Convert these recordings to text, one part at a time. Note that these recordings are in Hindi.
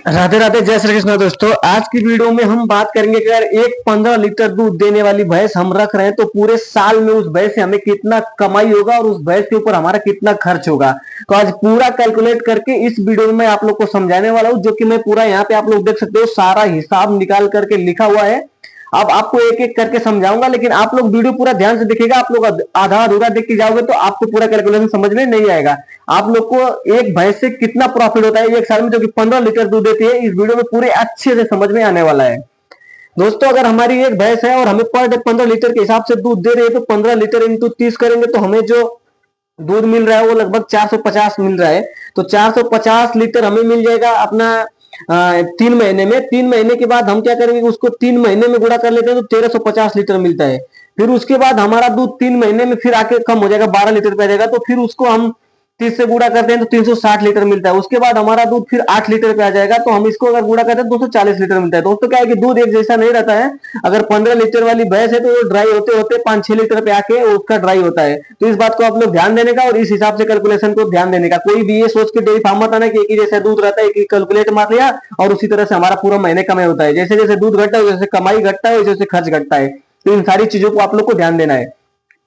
राधे राधे, जय श्री कृष्ण। दोस्तों, आज की वीडियो में हम बात करेंगे कि अगर एक 15 लीटर दूध देने वाली भैंस हम रख रहे हैं तो पूरे साल में उस भैंस से हमें कितना कमाई होगा और उस भैंस के ऊपर हमारा कितना खर्च होगा। तो आज पूरा कैलकुलेट करके इस वीडियो में मैं आप लोग को समझाने वाला हूं, जो कि मैं पूरा यहाँ पे आप लोग देख सकते हो सारा हिसाब निकाल करके लिखा हुआ है। अब आपको एक एक करके समझाऊंगा, लेकिन आप लोग वीडियो पूरा ध्यान से देखिएगा। आप लोग आधा अधूरा देख के जाओगे तो आपको पूरा कैलकुलेशन समझ में नहीं आएगा। आप लोग को एक भैंस से कितना प्रॉफिट होता है एक साल में, जो कि 15 लीटर दूध देती है, इस वीडियो में पूरे अच्छे से समझ में आने वाला है। दोस्तों, अगर हमारी एक भैंस है और हमें पर डे 15 लीटर के हिसाब से दूध दे रही है तो 15 लीटर इंटू 30 करेंगे तो हमें जो दूध मिल रहा है वो लगभग 450 मिल रहा है। तो 450 लीटर हमें मिल जाएगा अपना 3 महीने में। 3 महीने के बाद हम क्या करेंगे, उसको 3 महीने में गुणा कर लेते हैं तो 1350 लीटर मिलता है। फिर उसके बाद हमारा दूध 3 महीने में फिर आके कम हो जाएगा, 12 लीटर पे आ जाएगा। तो फिर उसको हम 30 से गुणा करते हैं तो 360 लीटर मिलता है। उसके बाद हमारा दूध फिर 8 लीटर पे आ जाएगा, तो हम इसको अगर गुणा करते हैं 240 लीटर मिलता है। दोस्तों, क्या है कि दूध एक जैसा नहीं रहता है। अगर 15 लीटर वाली भैंस है तो वो ड्राई होते होते 5-6 लीटर पे आके उसका ड्राई होता है। तो इस बात को आप लोग ध्यान देने का और इस हिसाब से कैलकुलेशन को ध्यान देने का। कोई भी ये सोच के डेयरी फार्म मत आना कि एक ही जैसा दूध रहता है, एक ही कैलकुलेट मार लिया और उसी तरह से हमारा पूरा महीने कमाई होता है। जैसे जैसे दूध घटता है वैसे कमाई घटता है, वैसे खर्च घटता है। तो इन सारी चीजों को आप लोग को ध्यान देना है।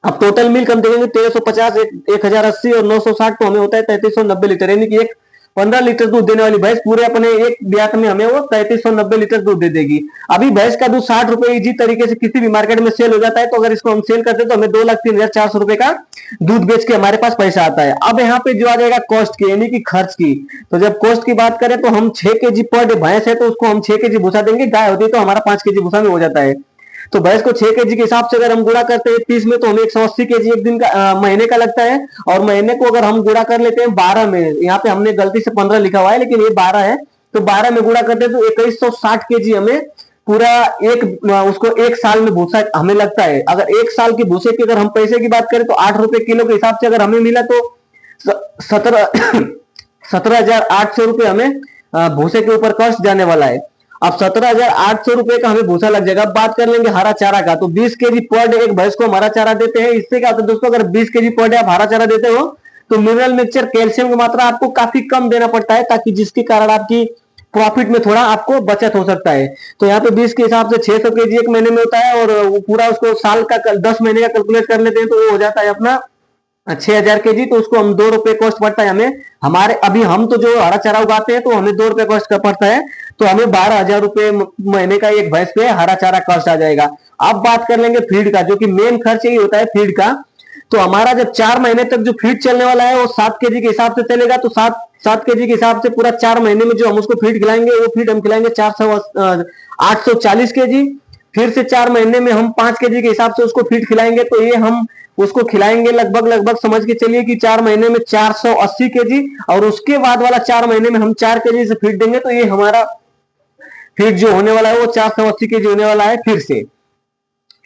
अब टोटल मिल्क हम देखेंगे 1350, 1080 और 960, तो हमें होता है 3390 लीटर। यानी कि एक 15 लीटर दूध देने वाली भैंस पूरे अपने एक ब्यात में हमें वो 3390 लीटर दूध दे देगी। अभी भैंस का दूध 60 रुपए इजी तरीके से किसी भी मार्केट में सेल हो जाता है। तो अगर इसको हम सेल करते हैं तो हमें 2,03,400 रुपए का दूध बेच के हमारे पास पैसा आता है। अब यहाँ पे जो आ जाएगा कॉस्ट की, यानी कि खर्च की। तो जब कॉस्ट की बात करें तो हम 6 केजी पर डे भैंस है तो उसको हम 6 केजी भूसा देंगे। गाय होती है तो हमारा 5 केजी भूसा में हो जाता है। तो भैंस को 6 केजी के हिसाब से अगर हम गुणा करते हैं 30 में तो हमें 180 केजी एक दिन का महीने का लगता है। और महीने को अगर हम गुणा कर लेते हैं 12 में, यहाँ पे हमने गलती से 15 लिखा हुआ है लेकिन ये 12 है। तो 12 में गुणा करते हैं तो 2160 केजी हमें पूरा एक उसको एक साल में भूसा हमें लगता है। अगर एक साल की भूसे की अगर हम पैसे की बात करें तो 8 रुपए किलो के हिसाब से अगर हमें मिला तो 17 17,800 रुपए हमें भूसे के ऊपर कॉस्ट जाने वाला है। अब 17,800 रुपए का हमें भूसा लग जाएगा। अब बात कर लेंगे हरा चारा का, तो 20 केजी पर डे एक भैंस को हम हरा चारा देते हैं। इससे क्या होता है दोस्तों, अगर 20 केजी पर डे आप हरा चारा देते हो तो मिनरल मिक्सचर कैल्शियम की मात्रा आपको काफी कम देना पड़ता है, ताकि जिसके कारण आपकी प्रॉफिट में थोड़ा आपको बचत हो सकता है। तो यहाँ पे 20 के हिसाब से 600 केजी एक महीने में होता है, और वो पूरा उसको साल का 10 महीने का कैलकुलेट कर लेते हैं तो वो हो जाता है अपना 6,000 केजी। तो उसको हम 2 रुपए कॉस्ट पड़ता है हमें। हमारे अभी हम तो जो हरा चारा उगाते हैं तो हमें 2 रुपए कॉस्ट का पड़ता है। तो हमें 12,000 रुपए महीने का एक भैंस पे हरा चारा कॉस्ट आ जाएगा। अब बात कर लेंगे फीड का, जो कि मेन खर्च यही होता है फीड का। तो हमारा जब 4 महीने तक जो फीड चलने वाला है वो 7 केजी के हिसाब से चलेगा। तो 7 केजी के हिसाब से पूरा 4 महीने में जो हम उसको फीड खिलाएंगे वो फीड हम खिलाएंगे 840 केजी। फिर से 4 महीने में हम 5 केजी के हिसाब से उसको फीड खिलाएंगे, तो ये हम उसको खिलाएंगे लगभग लगभग समझ के चलिए कि 4 महीने में 480 केजी। और उसके बाद वाला 4 महीने में हम 4 केजी से फीड देंगे, तो ये हमारा फीड जो होने वाला है वो 480 केजी होने वाला है फिर से।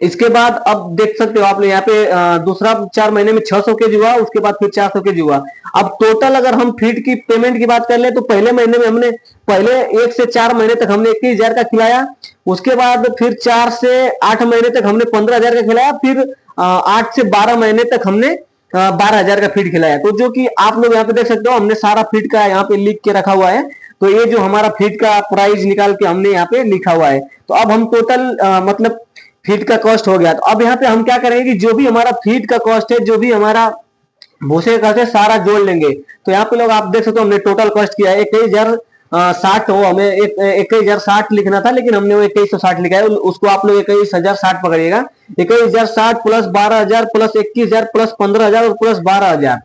इसके बाद अब देख सकते हो आप लोग यहाँ पे दूसरा 4 महीने में 600 केजी हुआ, उसके बाद फिर 400 केजी हुआ। अब टोटल अगर हम फीड की पेमेंट की बात कर ले तो पहले महीने में हमने पहले 1 से 4 महीने तक हमने 21,000 का खिलाया। उसके बाद फिर 4 से 8 महीने तक हमने 15,000 का खिलाया। फिर 8 से 12 महीने तक हमने 12,000 का फीड खिलाया। तो जो कि आप लोग यहाँ पे देख सकते हो हमने सारा फीड का यहाँ पे लिख के रखा हुआ है। तो ये जो हमारा फीड का प्राइस निकाल के हमने यहाँ पे लिखा हुआ है। तो अब हम टोटल मतलब फीड का कॉस्ट हो गया। तो अब यहाँ पे हम क्या करेंगे कि जो भी हमारा फीड का कॉस्ट है, जो भी हमारा भूसे का कॉस्ट है, सारा जोड़ लेंगे। तो यहाँ पे लोग आप देख सकते हो हमने टोटल कॉस्ट किया है 21,060। हो हमें 21,060 लिखना था लेकिन हमने वो 2160 लिखा है। उसको आप लोग 21,060 पकड़िएगा। 21,060 प्लस 12,000 प्लस 21,000 प्लस 15,000 और प्लस 12,000।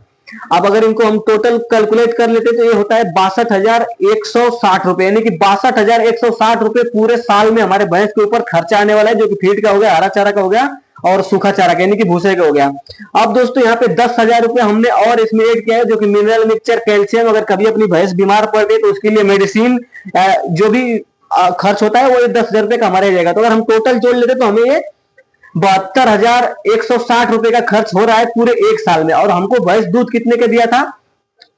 अब अगर इनको हम टोटल कैलकुलेट कर लेते तो ये होता है 62,160 रुपए। यानी कि 62,160 रुपए पूरे साल में हमारे भैंस के ऊपर खर्चा आने वाला है, जो कि फीड का हो गया, हरा चारा का हो गया और सूखा चारा का यानी कि भूसे का हो गया। अब दोस्तों यहाँ पे 10,000 रुपए हमने और इसमें ऐड किया है, जो कि मिनरल मिक्सचर कैल्शियम। अगर कभी अपनी भैंस बीमार पड़ गई तो उसके लिए मेडिसिन जो भी खर्च होता है वो ये 10,000 रुपए का हमारे जाएगा। तो अगर हम टोटल जोड़ लेते तो हमें ये 72,160 रुपए का खर्च हो रहा है पूरे एक साल में। और हमको भैंस दूध कितने का दिया था,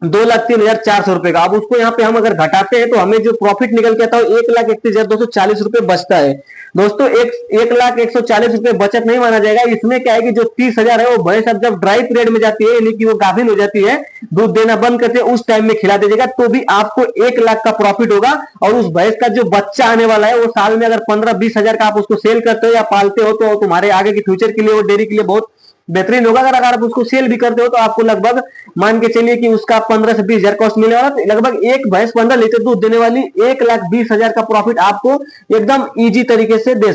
2,03,400 रुपए का। अब उसको यहाँ पे हम अगर घटाते हैं तो हमें जो प्रॉफिट निकल के आता है 1,31,240 रुपए बचता है। दोस्तों 1,01,140 रुपए बचत नहीं माना जाएगा। इसमें क्या है कि जो 30,000 है वो भैंस अब जब ड्राई पीरियड में जाती है, यानी कि वो गाभिन हो जाती है, दूध देना बंद करते हैं, उस टाइम में खिला दीजिएगा तो भी आपको 1 लाख का प्रॉफिट होगा। और उस भैंस का जो बच्चा आने वाला है वो साल में अगर 15-20 हजार का आप उसको सेल करते हो या पालते हो तो तुम्हारे आगे के फ्यूचर के लिए, वो डेयरी के लिए बहुत बेहतरीन होगा। अगर आप उसको सेल भी करते हो तो आपको लगभग मान के चलिए कि उसका 15 से 20 हजार कॉस्ट मिलने वाला, तो लगभग एक भैंस 15 लीटर दूध देने वाली 1,20,000 का प्रॉफिट आपको एकदम इजी तरीके से दे